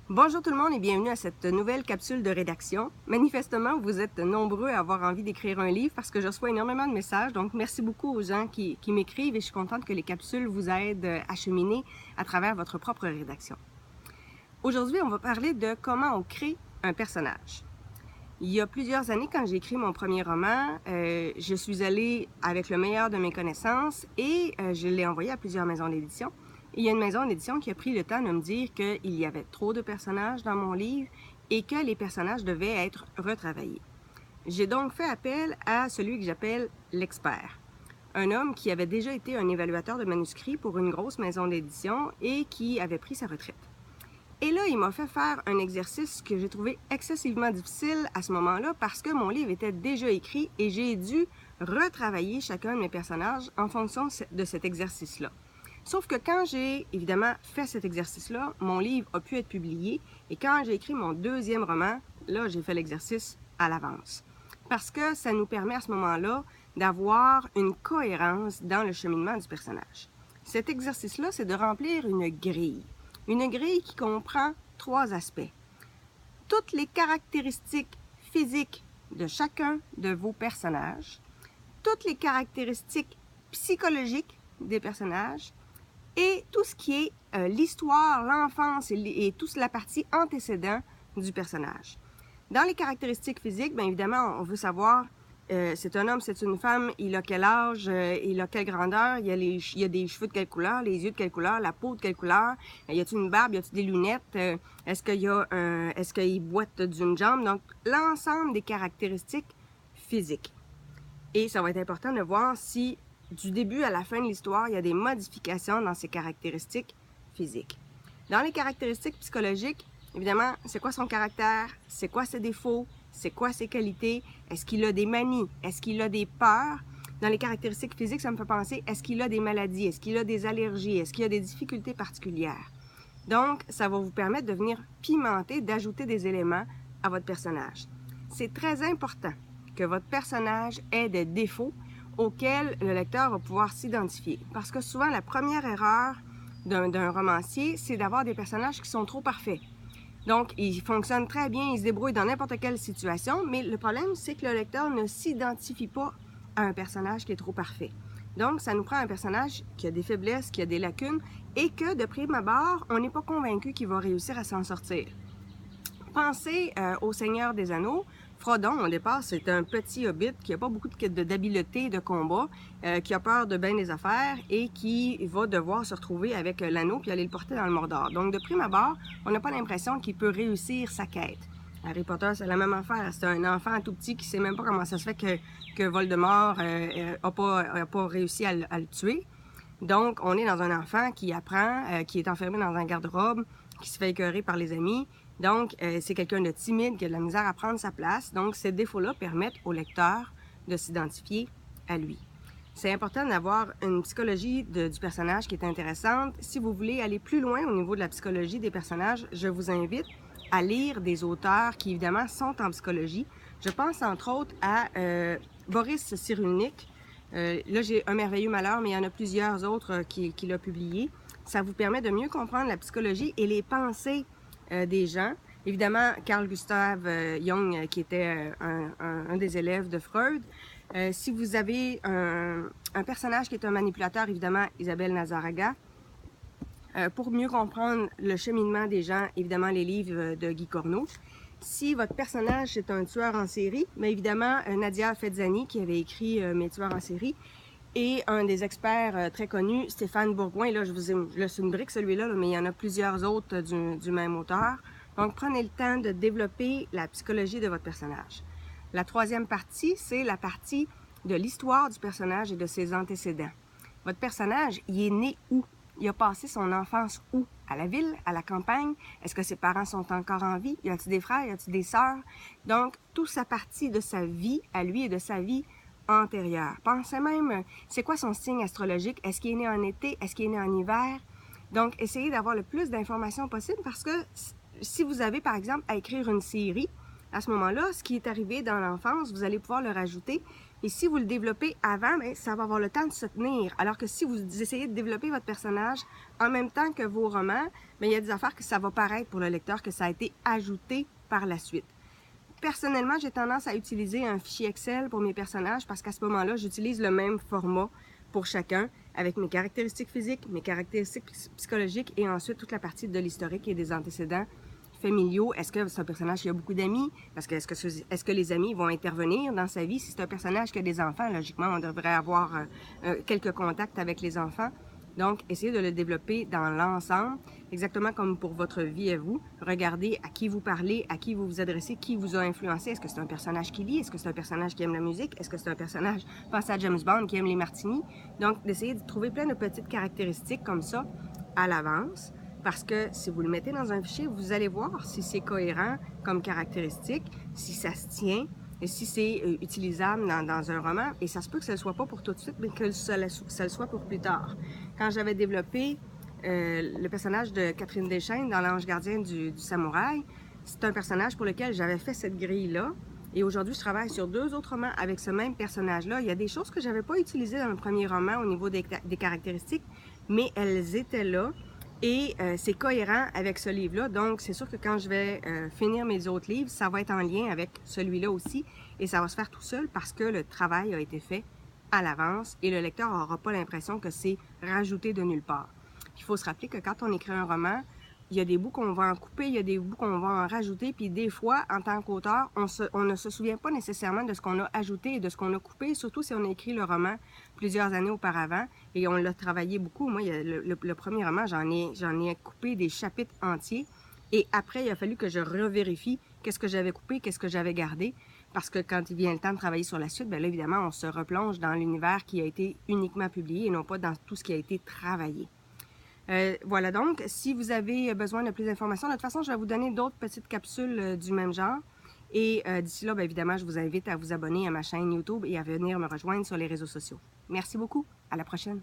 Bonjour tout le monde et bienvenue à cette nouvelle capsule de rédaction. Manifestement, vous êtes nombreux à avoir envie d'écrire un livre parce que je reçois énormément de messages. Donc, merci beaucoup aux gens qui m'écrivent et je suis contente que les capsules vous aident à cheminer à travers votre propre rédaction. Aujourd'hui, on va parler de comment on crée un personnage. Il y a plusieurs années, quand j'ai écrit mon premier roman, je suis allée avec le meilleur de mes connaissances et je l'ai envoyé à plusieurs maisons d'édition. Il y a une maison d'édition qui a pris le temps de me dire qu'il y avait trop de personnages dans mon livre et que les personnages devaient être retravaillés. J'ai donc fait appel à celui que j'appelle l'expert. Un homme qui avait déjà été un évaluateur de manuscrits pour une grosse maison d'édition et qui avait pris sa retraite. Et là, il m'a fait faire un exercice que j'ai trouvé excessivement difficile à ce moment-là parce que mon livre était déjà écrit et j'ai dû retravailler chacun de mes personnages en fonction de cet exercice-là. Sauf que quand j'ai évidemment fait cet exercice-là, mon livre a pu être publié et quand j'ai écrit mon deuxième roman, là, j'ai fait l'exercice à l'avance. Parce que ça nous permet à ce moment-là d'avoir une cohérence dans le cheminement du personnage. Cet exercice-là, c'est de remplir une grille. Une grille qui comprend 3 aspects. Toutes les caractéristiques physiques de chacun de vos personnages, toutes les caractéristiques psychologiques des personnages et tout ce qui est l'histoire, l'enfance et toute la partie antécédente du personnage. Dans les caractéristiques physiques, bien évidemment, on veut savoir c'est un homme, c'est une femme, il a quel âge, il a quelle grandeur, il y a des cheveux de quelle couleur, les yeux de quelle couleur, la peau de quelle couleur, y a-t-il une barbe, y a-t-il des lunettes, est-ce qu'il boite d'une jambe, donc l'ensemble des caractéristiques physiques. Et ça va être important de voir si du début à la fin de l'histoire, il y a des modifications dans ces caractéristiques physiques. Dans les caractéristiques psychologiques, évidemment, c'est quoi son caractère, c'est quoi ses défauts, c'est quoi ses qualités, est-ce qu'il a des manies, est-ce qu'il a des peurs. Dans les caractéristiques physiques, ça me fait penser, est-ce qu'il a des maladies, est-ce qu'il a des allergies, est-ce qu'il a des difficultés particulières. Donc, ça va vous permettre de venir pimenter, d'ajouter des éléments à votre personnage. C'est très important que votre personnage ait des défauts auxquels le lecteur va pouvoir s'identifier. Parce que souvent, la première erreur d'un romancier, c'est d'avoir des personnages qui sont trop parfaits. Donc, ils fonctionnent très bien, ils se débrouillent dans n'importe quelle situation, mais le problème, c'est que le lecteur ne s'identifie pas à un personnage qui est trop parfait. Donc, ça nous prend un personnage qui a des faiblesses, qui a des lacunes, et que, de prime abord, on n'est pas convaincu qu'il va réussir à s'en sortir. Pensez au Seigneur des Anneaux. Frodon, au départ, c'est un petit hobbit qui n'a pas beaucoup d'habileté de combat, qui a peur de bien des affaires et qui va devoir se retrouver avec l'anneau puis aller le porter dans le Mordor. Donc, de prime abord, on n'a pas l'impression qu'il peut réussir sa quête. Harry Potter, c'est la même affaire. C'est un enfant tout petit qui ne sait même pas comment ça se fait que Voldemort n'a pas réussi à le tuer. Donc, on est dans un enfant qui apprend, qui est enfermé dans un garde-robe, qui se fait écœurer par les amis. Donc, c'est quelqu'un de timide qui a de la misère à prendre sa place. Donc, ces défauts-là permettent au lecteur de s'identifier à lui. C'est important d'avoir une psychologie du personnage qui est intéressante. Si vous voulez aller plus loin au niveau de la psychologie des personnages, je vous invite à lire des auteurs qui, évidemment, sont en psychologie. Je pense, entre autres, à Boris Cyrulnik. Là, j'ai Un merveilleux malheur, mais il y en a plusieurs autres qu'il a publiés. Ça vous permet de mieux comprendre la psychologie et les pensées des gens. Évidemment, Carl Gustav Jung, qui était un des élèves de Freud. Si vous avez un personnage qui est un manipulateur, évidemment, Isabelle Nazaraga. Pour mieux comprendre le cheminement des gens, évidemment, les livres de Guy Corneau. Si votre personnage est un tueur en série, mais évidemment, Nadia Fezzani, qui avait écrit Mes tueurs en série, et un des experts très connus, Stéphane Bourgoin. Là, je vous laisse une brique, celui-là, mais il y en a plusieurs autres du même auteur. Donc, prenez le temps de développer la psychologie de votre personnage. La troisième partie, c'est la partie de l'histoire du personnage et de ses antécédents. Votre personnage, il est né où? Il a passé son enfance où? À la ville? À la campagne? Est-ce que ses parents sont encore en vie? Y a-t-il des frères? Y a-t-il des sœurs? Donc, toute sa partie de sa vie à lui et de sa vie antérieure. Pensez même, c'est quoi son signe astrologique? Est-ce qu'il est né en été? Est-ce qu'il est né en hiver? Donc, essayez d'avoir le plus d'informations possible parce que si vous avez, par exemple, à écrire une série, à ce moment-là, ce qui est arrivé dans l'enfance, vous allez pouvoir le rajouter Et si vous le développez avant, bien, ça va avoir le temps de se tenir. Alors que si vous essayez de développer votre personnage en même temps que vos romans, bien, il y a des affaires que ça va paraître pour le lecteur que ça a été ajouté par la suite. Personnellement, j'ai tendance à utiliser un fichier Excel pour mes personnages parce qu'à ce moment-là, j'utilise le même format pour chacun avec mes caractéristiques physiques, mes caractéristiques psychologiques et ensuite toute la partie de l'historique et des antécédents familiaux. Est-ce que c'est un personnage qui a beaucoup d'amis? Parce que est-ce que les amis vont intervenir dans sa vie? Si c'est un personnage qui a des enfants, logiquement, on devrait avoir quelques contacts avec les enfants. Donc, essayez de le développer dans l'ensemble, exactement comme pour votre vie à vous. Regardez à qui vous parlez, à qui vous vous adressez, qui vous a influencé. Est-ce que c'est un personnage qui lit? Est-ce que c'est un personnage qui aime la musique? Est-ce que c'est un personnage, pensez à James Bond, qui aime les martinis? Donc, d'essayer de trouver plein de petites caractéristiques comme ça à l'avance. Parce que si vous le mettez dans un fichier, vous allez voir si c'est cohérent comme caractéristique, si ça se tient, et si c'est utilisable dans un roman. Et ça se peut que ça ne le soit pas pour tout de suite, mais que ça le soit pour plus tard. Quand j'avais développé le personnage de Catherine Deschaines dans L'Ange gardien du samouraï, c'est un personnage pour lequel j'avais fait cette grille-là. Et aujourd'hui, je travaille sur 2 autres romans avec ce même personnage-là. Il y a des choses que je n'avais pas utilisées dans le premier roman au niveau des caractéristiques, mais elles étaient là. Et c'est cohérent avec ce livre-là. Donc, c'est sûr que quand je vais finir mes autres livres, ça va être en lien avec celui-là aussi. Et ça va se faire tout seul parce que le travail a été fait à l'avance et le lecteur n'aura pas l'impression que c'est rajouté de nulle part. Il faut se rappeler que quand on écrit un roman, il y a des bouts qu'on va en couper, il y a des bouts qu'on va en rajouter, puis des fois, en tant qu'auteur, on ne se souvient pas nécessairement de ce qu'on a ajouté et de ce qu'on a coupé, surtout si on a écrit le roman plusieurs années auparavant et on l'a travaillé beaucoup. Moi, le premier roman, j'en ai coupé des chapitres entiers et après, il a fallu que je revérifie qu'est-ce que j'avais coupé, qu'est-ce que j'avais gardé, parce que quand il vient le temps de travailler sur la suite, bien là, évidemment, on se replonge dans l'univers qui a été uniquement publié et non pas dans tout ce qui a été travaillé. Voilà donc, si vous avez besoin de plus d'informations, de toute façon, je vais vous donner d'autres petites capsules du même genre. Et d'ici là, bien évidemment, je vous invite à vous abonner à ma chaîne YouTube et à venir me rejoindre sur les réseaux sociaux. Merci beaucoup. À la prochaine.